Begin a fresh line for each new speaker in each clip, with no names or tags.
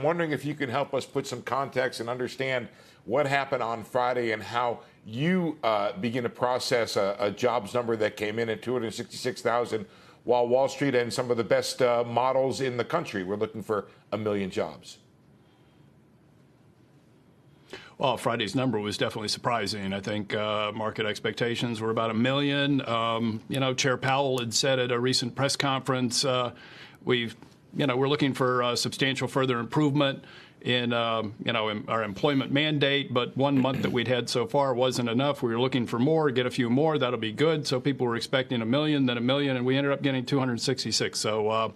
I'm wondering if you can help us put some context and understand what happened on Friday and how you begin to process a jobs number that came in at 266,000, while Wall Street and some of the best models in the country were looking for 1 million jobs.
Well, Friday's number was definitely surprising. I think market expectations were about 1 million. Chair Powell had said at a recent press conference, we're looking for substantial further improvement in our employment mandate, but 1 month that we'd had so far wasn't enough. We were looking for more, get a few more, that'll be good. So people were expecting 1 million, then 1 million, and we ended up getting 266. So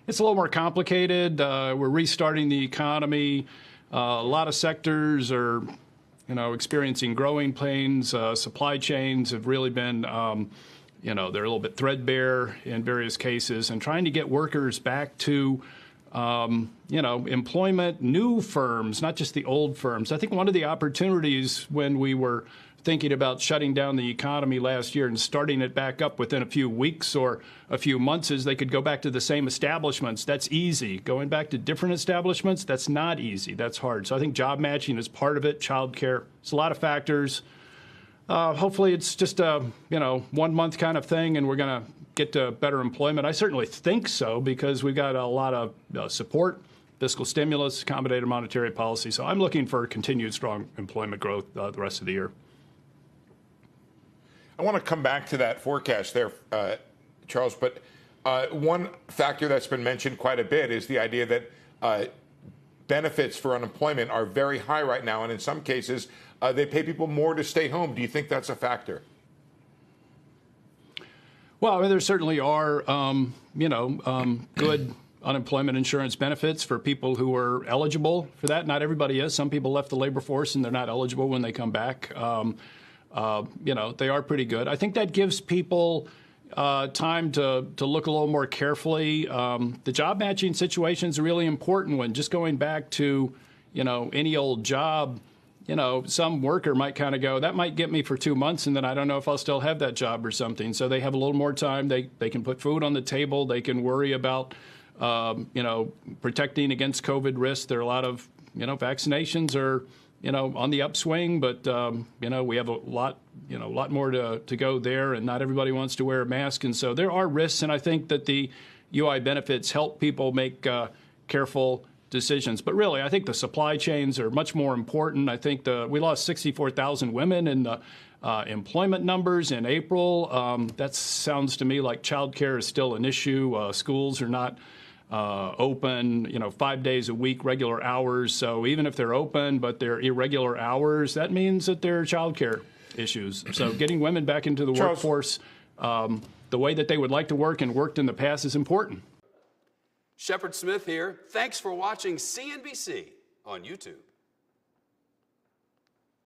it's a little more complicated. We're restarting the economy. A lot of sectors are, experiencing growing pains. Supply chains have really been, they're a little bit threadbare in various cases, and trying to get workers back to, employment, new firms, not just the old firms. I think one of the opportunities when we were thinking about shutting down the economy last year and starting it back up within a few weeks or a few months is they could go back to the same establishments. That's easy. Going back to different establishments, that's not easy. That's hard. So I think job matching is part of it. Child care. It's a lot of factors. Hopefully it's just a 1 month kind of thing and we're going to get to better employment. I certainly think so because we've got a lot of support, fiscal stimulus, accommodative monetary policy. So I'm looking for continued strong employment growth the rest of the year.
I want to come back to that forecast there, Charles, but one factor that's been mentioned quite a bit is the idea that benefits for unemployment are very high right now, and in some cases, they pay people more to stay home. Do you think that's a factor?
Well, I mean, there certainly are, good unemployment insurance benefits for people who are eligible for that. Not everybody is. Some people left the labor force and they're not eligible when they come back. They are pretty good. I think that gives people time to look a little more carefully. The job matching situation is a really important one. Just going back to, any old job, some worker might kind of go, that might get me for 2 months, and then I don't know if I'll still have that job or something. So they have a little more time. They can put food on the table. They can worry about, protecting against COVID risks. There are a lot of, vaccinations are, on the upswing, but, we have a lot more to go there, and not everybody wants to wear a mask. And so there are risks, and I think that the UI benefits help people make careful decisions. But really, I think the supply chains are much more important. I think we lost 64,000 women in the employment numbers in April. That sounds to me like child care is still an issue. Schools are not open, 5 days a week, regular hours. So even if they're open, but they're irregular hours, that means that there are child care issues. So getting women back into the workforce the way that they would like to work and worked in the past is important.
Shepard Smith here. Thanks for watching CNBC on YouTube.